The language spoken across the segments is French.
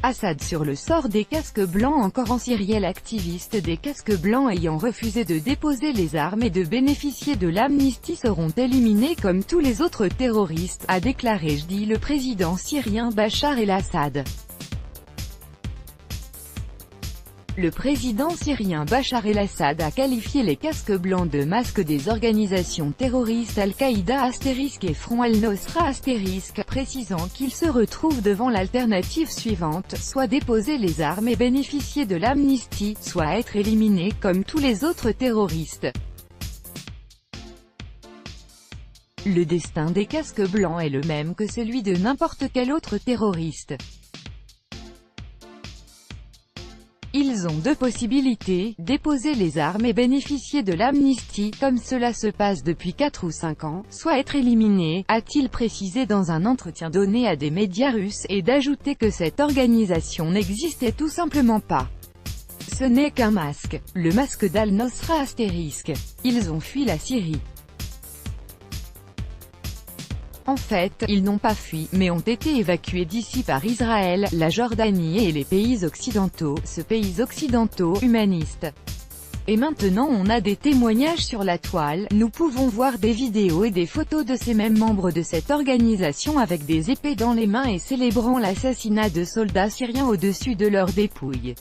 Assad sur le sort des casques blancs. Encore en Syrie, l'activiste des casques blancs ayant refusé de déposer les armes et de bénéficier de l'amnistie seront éliminés comme tous les autres terroristes, a déclaré jeudi le président syrien Bachar el-Assad. Le président syrien Bachar el-Assad a qualifié les casques blancs de masques des organisations terroristes Al-Qaïda * et Front al-Nosra *, précisant qu'il se retrouve devant l'alternative suivante, soit déposer les armes et bénéficier de l'amnistie, soit être éliminé comme tous les autres terroristes. Le destin des casques blancs est le même que celui de n'importe quel autre terroriste. Ils ont deux possibilités, déposer les armes et bénéficier de l'amnistie, comme cela se passe depuis 4 ou 5 ans, soit être éliminés, a-t-il précisé dans un entretien donné à des médias russes, et d'ajouter que cette organisation n'existait tout simplement pas. Ce n'est qu'un masque, le masque d'Al-Nosra *. Ils ont fui la Syrie. En fait, ils n'ont pas fui, mais ont été évacués d'ici par Israël, la Jordanie et les pays occidentaux, ce pays occidentaux humanistes. Et maintenant on a des témoignages sur la toile, nous pouvons voir des vidéos et des photos de ces mêmes membres de cette organisation avec des épées dans les mains et célébrant l'assassinat de soldats syriens au-dessus de leurs dépouilles.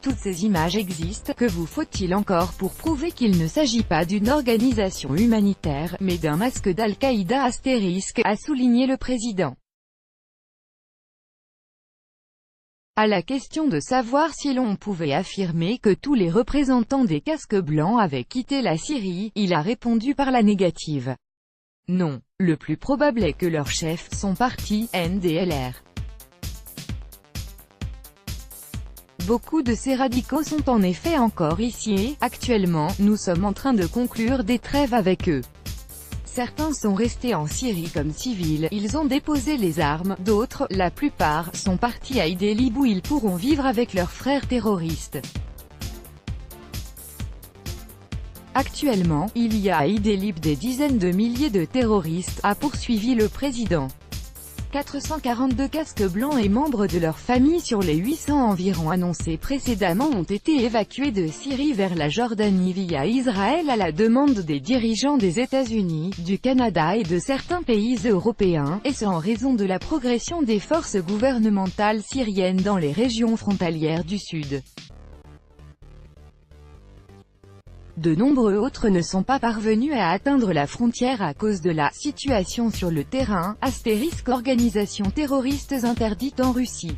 Toutes ces images existent, que vous faut-il encore pour prouver qu'il ne s'agit pas d'une organisation humanitaire, mais d'un masque d'Al-Qaïda *, a souligné le président. À la question de savoir si l'on pouvait affirmer que tous les représentants des casques blancs avaient quitté la Syrie, il a répondu par la négative. Non, le plus probable est que leurs chefs sont partis, NDLR. Beaucoup de ces radicaux sont en effet encore ici et, actuellement, nous sommes en train de conclure des trêves avec eux. Certains sont restés en Syrie comme civils, ils ont déposé les armes, d'autres, la plupart, sont partis à Idlib où ils pourront vivre avec leurs frères terroristes. Actuellement, il y a à Idlib des dizaines de milliers de terroristes, a poursuivi le président. 442 casques blancs et membres de leur famille sur les 800 environ annoncés précédemment ont été évacués de Syrie vers la Jordanie via Israël à la demande des dirigeants des États-Unis, du Canada et de certains pays européens, et ce en raison de la progression des forces gouvernementales syriennes dans les régions frontalières du sud. De nombreux autres ne sont pas parvenus à atteindre la frontière à cause de la situation sur le terrain, * organisations terroristes interdites en Russie.